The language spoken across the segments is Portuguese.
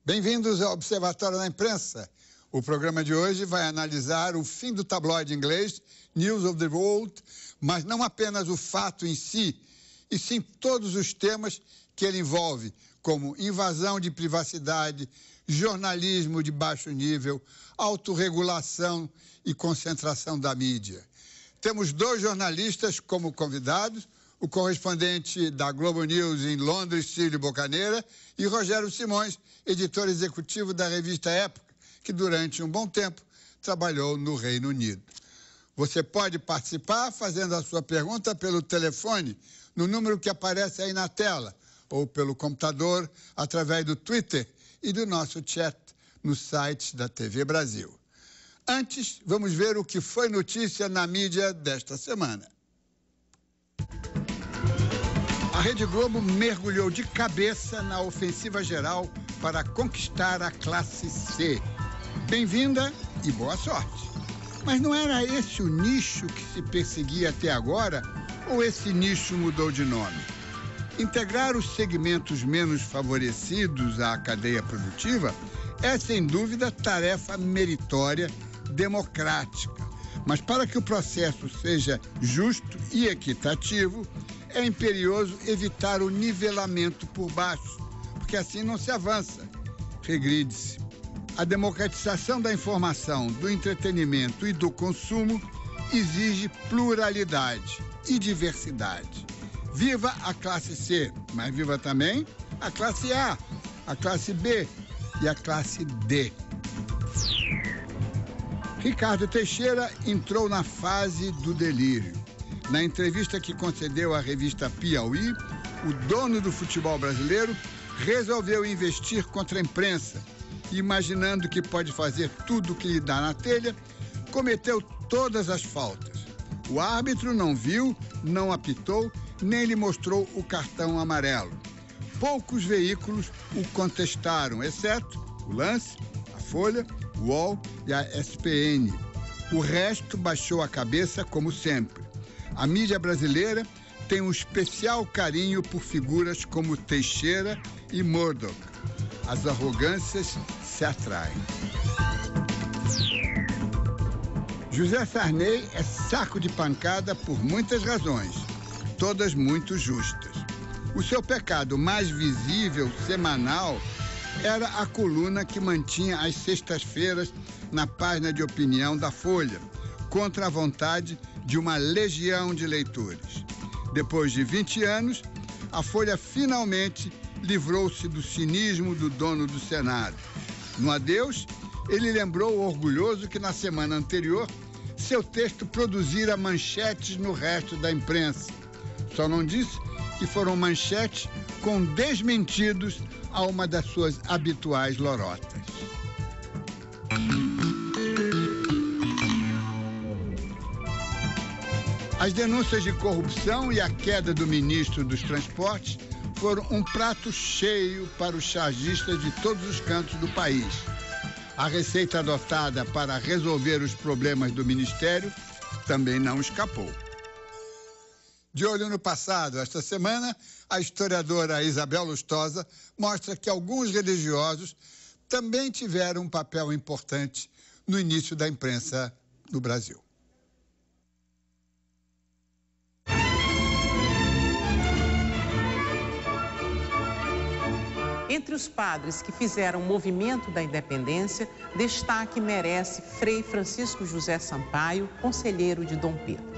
Bem-vindos ao Observatório da Imprensa. O programa de hoje vai analisar o fim do tabloide inglês, News of the World, mas não apenas o fato em si, e sim todos os temas que ele envolve, como invasão de privacidade, jornalismo de baixo nível, autorregulação e concentração da mídia. Temos dois jornalistas como convidados, o correspondente da Globo News em Londres, Cílio Bocaneira, e Rogério Simões, editor executivo da revista Época, que durante um bom tempo trabalhou no Reino Unido. Você pode participar fazendo a sua pergunta pelo telefone, no número que aparece aí na tela, ou pelo computador, através do Twitter e do nosso chat no site da TV Brasil. Antes, vamos ver o que foi notícia na mídia desta semana. A Rede Globo mergulhou de cabeça na ofensiva geral para conquistar a classe C. Bem-vinda e boa sorte. Mas não era esse o nicho que se perseguia até agora, ou esse nicho mudou de nome? Integrar os segmentos menos favorecidos à cadeia produtiva é, sem dúvida, tarefa meritória, democrática. Mas para que o processo seja justo e equitativo, é imperioso evitar o nivelamento por baixo, porque assim não se avança, regride-se. A democratização da informação, do entretenimento e do consumo exige pluralidade e diversidade. Viva a classe C, mas viva também a classe A, a classe B e a classe D. Ricardo Teixeira entrou na fase do delírio. Na entrevista que concedeu à revista Piauí, o dono do futebol brasileiro resolveu investir contra a imprensa e, imaginando que pode fazer tudo o que lhe dá na telha, cometeu todas as faltas. O árbitro não viu, não apitou, nem lhe mostrou o cartão amarelo. Poucos veículos o contestaram, exceto o Lance, a Folha, o UOL e a SPN. O resto baixou a cabeça como sempre. A mídia brasileira tem um especial carinho por figuras como Teixeira e Murdoch. As arrogâncias se atraem. José Sarney é saco de pancada por muitas razões, todas muito justas. O seu pecado mais visível, semanal, era a coluna que mantinha às sextas-feiras na página de opinião da Folha, contra a vontade de uma legião de leitores. Depois de 20 anos, a Folha finalmente livrou-se do cinismo do dono do Senado. No adeus, ele lembrou orgulhoso que na semana anterior seu texto produzira manchetes no resto da imprensa. Só não disse que foram manchetes com desmentidos a uma das suas habituais lorotas. As denúncias de corrupção e a queda do ministro dos Transportes foram um prato cheio para os chargistas de todos os cantos do país. A receita adotada para resolver os problemas do ministério também não escapou. De olho no passado, esta semana, a historiadora Isabel Lustosa mostra que alguns religiosos também tiveram um papel importante no início da imprensa no Brasil. Entre os padres que fizeram o movimento da independência, destaque merece Frei Francisco José Sampaio, conselheiro de Dom Pedro.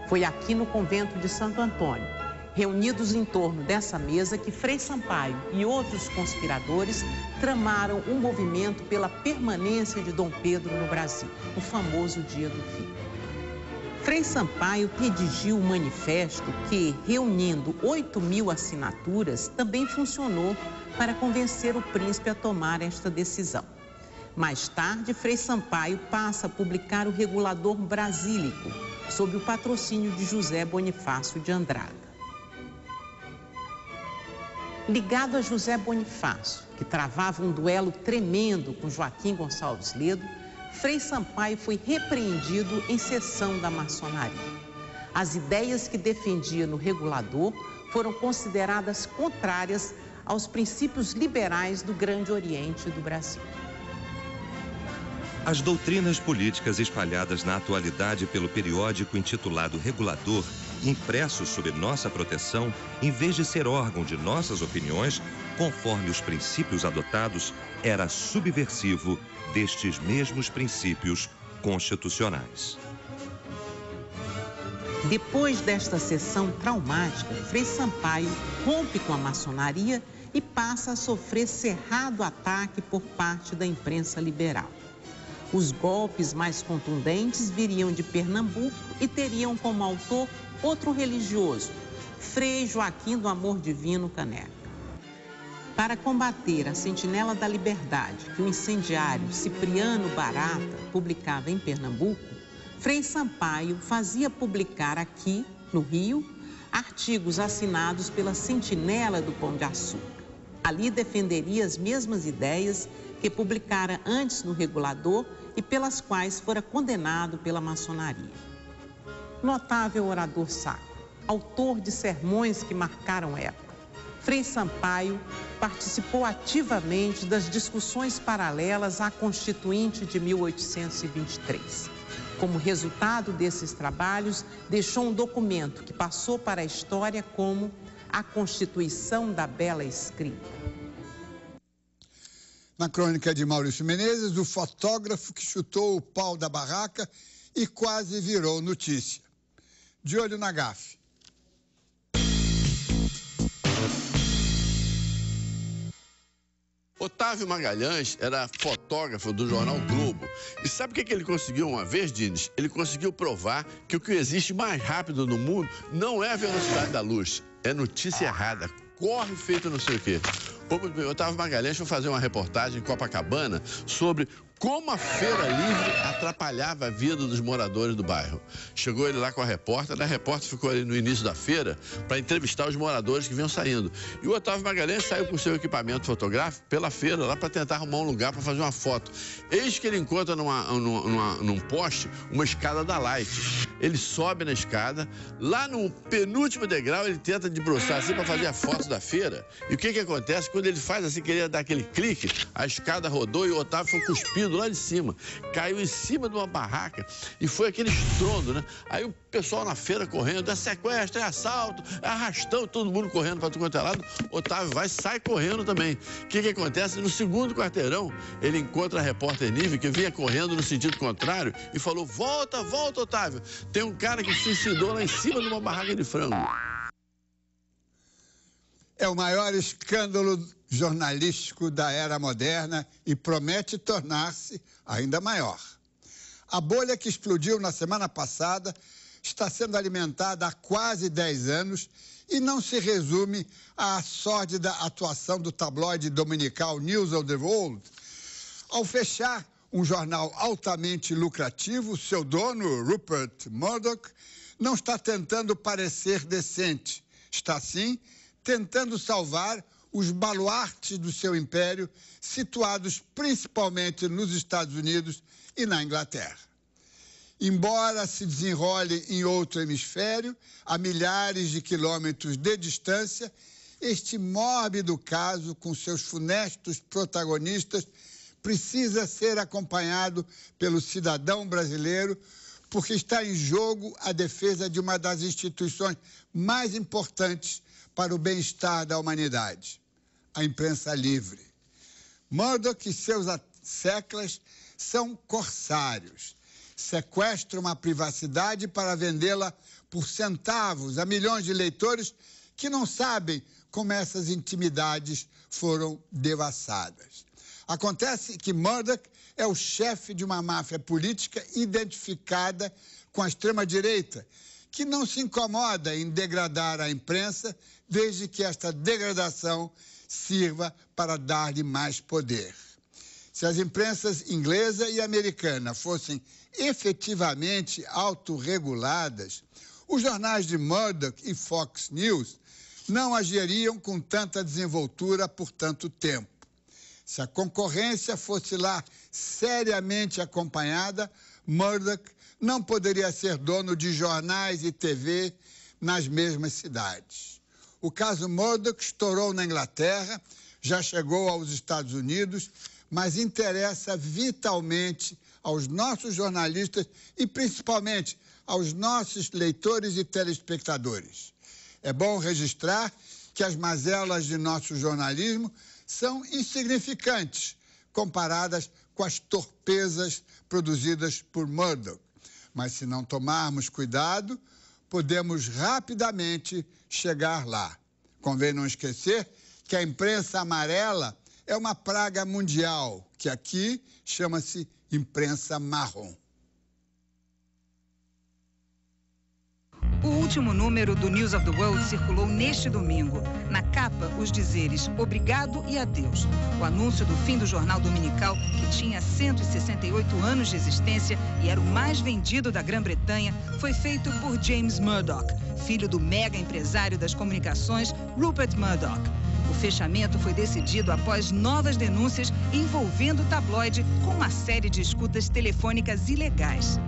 Foi aqui no convento de Santo Antônio, reunidos em torno dessa mesa, que Frei Sampaio e outros conspiradores tramaram um movimento pela permanência de Dom Pedro no Brasil, o famoso Dia do Fim. Frei Sampaio redigiu um manifesto que, reunindo 8.000 assinaturas, também funcionou para convencer o príncipe a tomar esta decisão. Mais tarde, Frei Sampaio passa a publicar o Regulador Brasílico, sob o patrocínio de José Bonifácio de Andrada. Ligado a José Bonifácio, que travava um duelo tremendo com Joaquim Gonçalves Ledo, Frei Sampaio foi repreendido em sessão da maçonaria. As ideias que defendia no regulador foram consideradas contrárias aos princípios liberais do Grande Oriente do Brasil. As doutrinas políticas espalhadas na atualidade pelo periódico intitulado Regulador, impresso sob nossa proteção, em vez de ser órgão de nossas opiniões, conforme os princípios adotados, era subversivo destes mesmos princípios constitucionais. Depois desta sessão traumática, Frei Sampaio rompe com a maçonaria e passa a sofrer cerrado ataque por parte da imprensa liberal. Os golpes mais contundentes viriam de Pernambuco e teriam como autor outro religioso, Frei Joaquim do Amor Divino Caneca. Para combater a Sentinela da Liberdade, que o incendiário Cipriano Barata publicava em Pernambuco, Frei Sampaio fazia publicar aqui, no Rio, artigos assinados pela Sentinela do Pão de Açúcar. Ali defenderia as mesmas ideias que publicara antes no Regulador e pelas quais fora condenado pela maçonaria. Notável orador sacro, autor de sermões que marcaram época, Frei Sampaio participou ativamente das discussões paralelas à Constituinte de 1823. Como resultado desses trabalhos, deixou um documento que passou para a história como a Constituição da Bela Escrita. Na crônica de Maurício Menezes, o fotógrafo que chutou o pau da barraca e quase virou notícia. De olho na gafe. Otávio Magalhães era fotógrafo do jornal Globo. E sabe o que ele conseguiu uma vez, Diniz? Ele conseguiu provar que o que existe mais rápido no mundo não é a velocidade da luz, é notícia errada. Corre feito não sei o quê. O Otávio Magalhães foi fazer uma reportagem em Copacabana sobre como a Feira Livre atrapalhava a vida dos moradores do bairro. Chegou ele lá com a repórter ficou ali no início da feira para entrevistar os moradores que vinham saindo. E o Otávio Magalhães saiu com seu equipamento fotográfico pela feira, lá para tentar arrumar um lugar para fazer uma foto. Eis que ele encontra num poste uma escada da Light. Ele sobe na escada, lá no penúltimo degrau ele tenta debruçar assim para fazer a foto da feira. E o que acontece? Quando ele faz assim, queria dar aquele clique, a escada rodou e o Otávio foi cuspido lá de cima. Caiu em cima de uma barraca e foi aquele estrondo, né? Aí o pessoal na feira correndo, é sequestro, é assalto, é arrastão, todo mundo correndo para tudo quanto é lado. Otávio sai correndo também. O que acontece? No segundo quarteirão, ele encontra a repórter Nive, que vinha correndo no sentido contrário e falou: volta, volta, Otávio. Tem um cara que se suicidou lá em cima de uma barraca de frango. É o maior escândalo jornalístico da era moderna e promete tornar-se ainda maior. A bolha que explodiu na semana passada está sendo alimentada há quase 10 anos e não se resume à sórdida atuação do tabloide dominical News of the World. Ao fechar um jornal altamente lucrativo, seu dono, Rupert Murdoch, não está tentando parecer decente. Está, sim, tentando salvar os baluartes do seu império, situados principalmente nos Estados Unidos e na Inglaterra. Embora se desenrole em outro hemisfério, a milhares de quilômetros de distância, este mórbido caso, com seus funestos protagonistas, precisa ser acompanhado pelo cidadão brasileiro, porque está em jogo a defesa de uma das instituições mais importantes para o bem-estar da humanidade, a imprensa livre. Murdoch e seus asseclas são corsários. Sequestram a privacidade para vendê-la por centavos a milhões de leitores que não sabem como essas intimidades foram devassadas. Acontece que Murdoch é o chefe de uma máfia política identificada com a extrema-direita, que não se incomoda em degradar a imprensa, desde que esta degradação sirva para dar-lhe mais poder. Se as imprensas inglesa e americana fossem efetivamente autorreguladas, os jornais de Murdoch e Fox News não agiriam com tanta desenvoltura por tanto tempo. Se a concorrência fosse lá seriamente acompanhada, Murdoch não poderia ser dono de jornais e TV nas mesmas cidades. O caso Murdoch estourou na Inglaterra, já chegou aos Estados Unidos, mas interessa vitalmente aos nossos jornalistas e principalmente aos nossos leitores e telespectadores. É bom registrar que as mazelas de nosso jornalismo são insignificantes comparadas com as torpezas produzidas por Murdoch. Mas se não tomarmos cuidado, podemos rapidamente chegar lá. Convém não esquecer que a imprensa amarela é uma praga mundial, que aqui chama-se imprensa marrom. O último número do News of the World circulou neste domingo. Na capa, os dizeres obrigado e adeus. O anúncio do fim do jornal dominical, que tinha 168 anos de existência e era o mais vendido da Grã-Bretanha, foi feito por James Murdoch, filho do mega empresário das comunicações Rupert Murdoch. O fechamento foi decidido após novas denúncias envolvendo o tabloide com uma série de escutas telefônicas ilegais.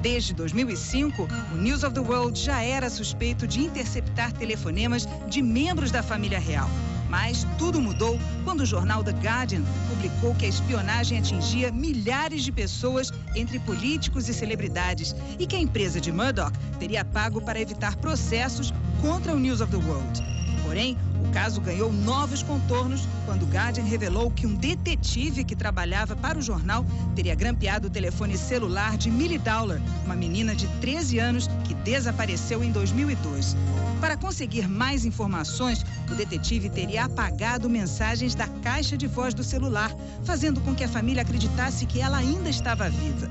Desde 2005, o News of the World já era suspeito de interceptar telefonemas de membros da família real. Mas tudo mudou quando o jornal The Guardian publicou que a espionagem atingia milhares de pessoas, entre políticos e celebridades, e que a empresa de Murdoch teria pago para evitar processos contra o News of the World. Porém, o caso ganhou novos contornos quando o Guardian revelou que um detetive que trabalhava para o jornal teria grampeado o telefone celular de Millie Dowler, uma menina de 13 anos que desapareceu em 2002. Para conseguir mais informações, o detetive teria apagado mensagens da caixa de voz do celular, fazendo com que a família acreditasse que ela ainda estava viva.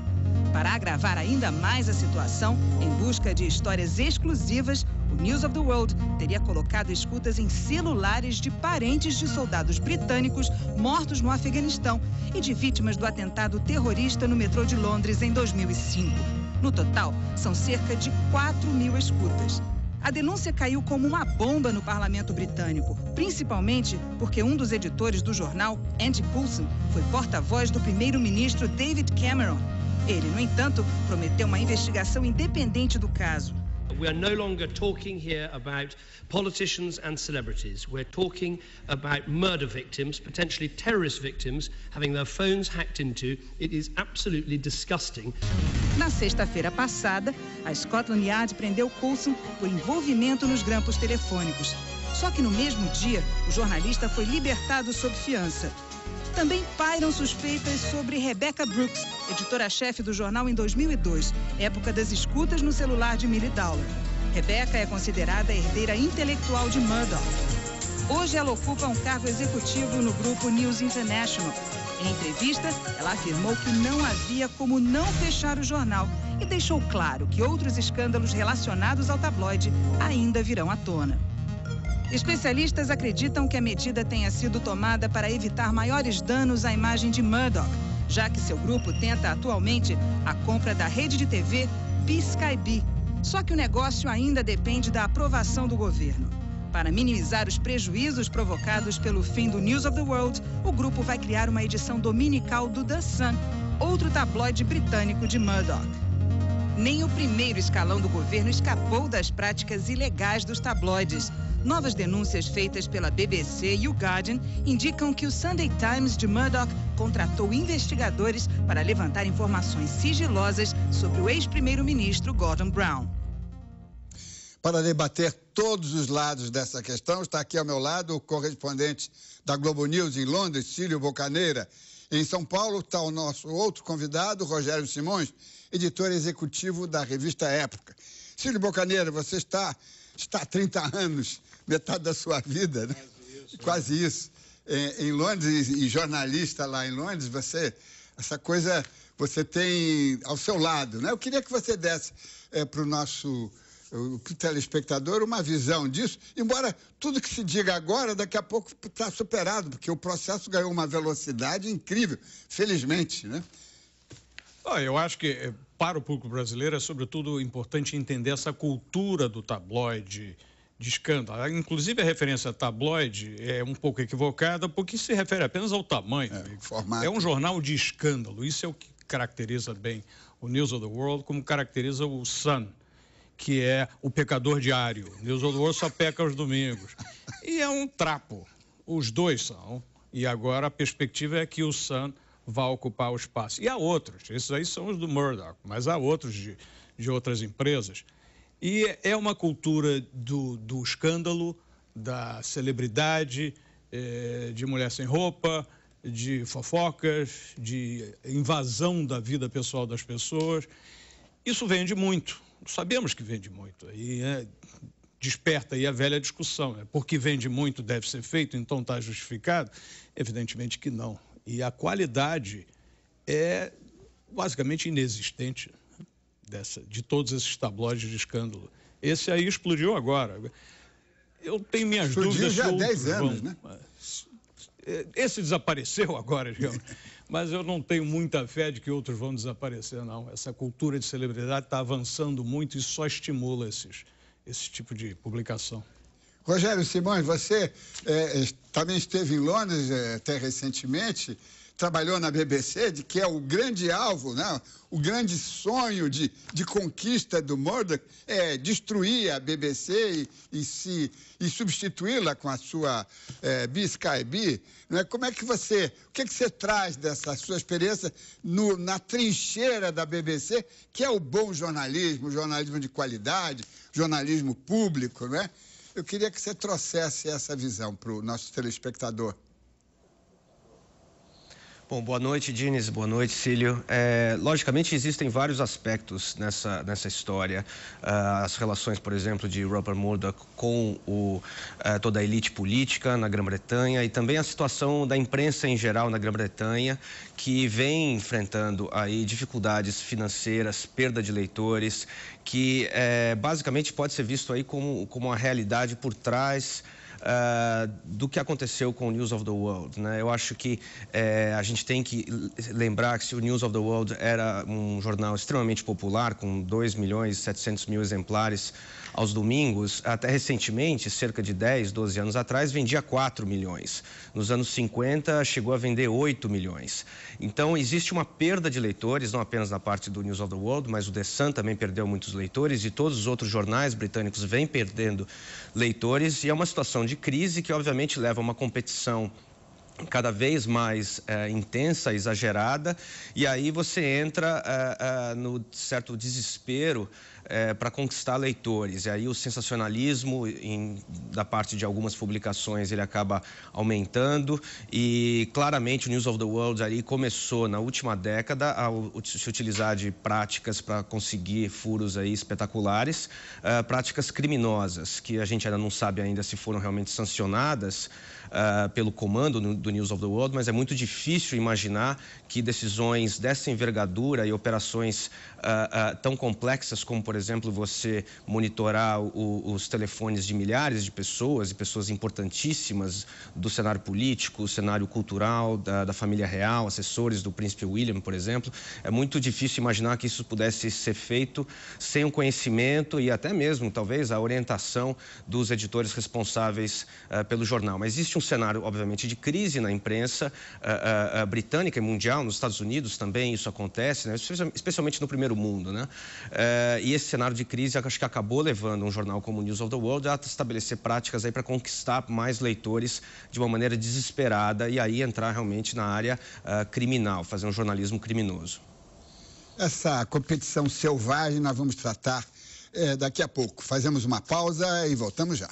Para agravar ainda mais a situação, em busca de histórias exclusivas, o News of the World teria colocado escutas em celulares de parentes de soldados britânicos mortos no Afeganistão e de vítimas do atentado terrorista no metrô de Londres em 2005. No total, são cerca de 4.000 escutas. A denúncia caiu como uma bomba no parlamento britânico, principalmente porque um dos editores do jornal, Andy Coulson, foi porta-voz do primeiro-ministro David Cameron. Ele, no entanto, prometeu uma investigação independente do caso. We are no longer talking here about politicians and celebrities. We're talking about murder victims, potentially terrorist victims, having their phones hacked into. It is absolutely disgusting. Na sexta-feira passada, a Scotland Yard prendeu Coulson por envolvimento nos grampos telefônicos. Só que no mesmo dia, o jornalista foi libertado sob fiança. Também pairam suspeitas sobre Rebecca Brooks, editora-chefe do jornal em 2002, época das escutas no celular de Millie Dowler. Rebecca é considerada a herdeira intelectual de Murdoch. Hoje ela ocupa um cargo executivo no grupo News International. Em entrevista, ela afirmou que não havia como não fechar o jornal e deixou claro que outros escândalos relacionados ao tabloide ainda virão à tona. Especialistas acreditam que a medida tenha sido tomada para evitar maiores danos à imagem de Murdoch, já que seu grupo tenta atualmente a compra da rede de TV BSkyB. Só que o negócio ainda depende da aprovação do governo. Para minimizar os prejuízos provocados pelo fim do News of the World, o grupo vai criar uma edição dominical do The Sun, outro tabloide britânico de Murdoch. Nem o primeiro escalão do governo escapou das práticas ilegais dos tabloides. Novas denúncias feitas pela BBC e o Guardian indicam que o Sunday Times de Murdoch contratou investigadores para levantar informações sigilosas sobre o ex-primeiro-ministro Gordon Brown. Para debater todos os lados dessa questão, está aqui ao meu lado o correspondente da Globo News em Londres, Cílio Bocaneira. Em São Paulo está o nosso outro convidado, Rogério Simões, editor executivo da revista Época. Cílio Bocaneira, você está há 30 anos, metade da sua vida, né? Quase isso. Em Londres, e jornalista lá em Londres, essa coisa você tem ao seu lado, né? Eu queria que você desse para o nosso telespectador uma visão disso, embora tudo que se diga agora, daqui a pouco está superado, porque o processo ganhou uma velocidade incrível, felizmente, né? Eu acho que para o público brasileiro é sobretudo importante entender essa cultura do tabloide escândalo. Inclusive, a referência tabloide é um pouco equivocada, porque se refere apenas ao tamanho. Formato. É um jornal de escândalo. Isso é o que caracteriza bem o News of the World, como caracteriza o Sun, que é o pecador diário. O News of the World só peca aos domingos. E é um trapo. Os dois são. E agora a perspectiva é que o Sun vai ocupar o espaço. E há outros. Esses aí são os do Murdoch, mas há outros de outras empresas. E é uma cultura do escândalo, da celebridade, de mulher sem roupa, de fofocas, de invasão da vida pessoal das pessoas. Isso vende muito. Sabemos que vende muito. E desperta aí a velha discussão. Porque vende muito, deve ser feito, então está justificado? Evidentemente que não. E a qualidade é basicamente inexistente de todos esses tabloides de escândalo. Esse aí explodiu agora. Eu tenho minhas dúvidas. Já há 10 anos, né? Esse desapareceu agora, digamos. Mas eu não tenho muita fé de que outros vão desaparecer, não. Essa cultura de celebridade está avançando muito e só estimula esse tipo de publicação. Rogério Simões, você também esteve em Londres até recentemente, trabalhou na BBC, que é o grande alvo, né? O grande sonho de conquista do Murdoch é destruir a BBC e substituí-la com a sua Sky. Não é? Como é que o que você traz dessa sua experiência na trincheira da BBC, que é o bom jornalismo, jornalismo de qualidade, jornalismo público, não é? Eu queria que você trouxesse essa visão para o nosso telespectador. Bom, boa noite, Diniz, boa noite, Cílio. Logicamente, existem vários aspectos nessa história. As relações, por exemplo, de Rupert Murdoch com toda a elite política na Grã-Bretanha e também a situação da imprensa em geral na Grã-Bretanha, que vem enfrentando aí dificuldades financeiras, perda de leitores, que basicamente pode ser visto aí como uma realidade por trás do que aconteceu com o News of the World, né? Eu acho que a gente tem que lembrar que se o News of the World era um jornal extremamente popular, com 2.700.000 exemplares aos domingos, até recentemente, cerca de 10, 12 anos atrás, vendia 4 milhões. Nos anos 50, chegou a vender 8 milhões. Então, existe uma perda de leitores, não apenas na parte do News of the World, mas o The Sun também perdeu muitos leitores e todos os outros jornais britânicos vêm perdendo leitores. E é uma situação de crise que, obviamente, leva a uma competição cada vez mais intensa, exagerada, e aí você entra no certo desespero para conquistar leitores. E aí o sensacionalismo da parte de algumas publicações ele acaba aumentando e claramente o News of the World aí começou na última década a se utilizar de práticas para conseguir furos aí espetaculares, práticas criminosas que a gente ainda não sabe ainda se foram realmente sancionadas pelo comando do News of the World, mas é muito difícil imaginar que decisões dessa envergadura e operações tão complexas como, por exemplo, você monitorar os telefones de milhares de pessoas e pessoas importantíssimas do cenário político, cenário cultural, da família real, assessores do príncipe William, por exemplo, é muito difícil imaginar que isso pudesse ser feito sem o conhecimento e até mesmo, talvez, a orientação dos editores responsáveis pelo jornal. Mas existe um cenário, obviamente, de crise na imprensa britânica e mundial, nos Estados Unidos também isso acontece, né? Especialmente no primeiro mundo, né? E esse cenário de crise acho que acabou levando um jornal como o News of the World a estabelecer práticas aí para conquistar mais leitores de uma maneira desesperada e aí entrar realmente na área criminal, fazer um jornalismo criminoso. Essa competição selvagem nós vamos tratar daqui a pouco. Fazemos uma pausa e voltamos já.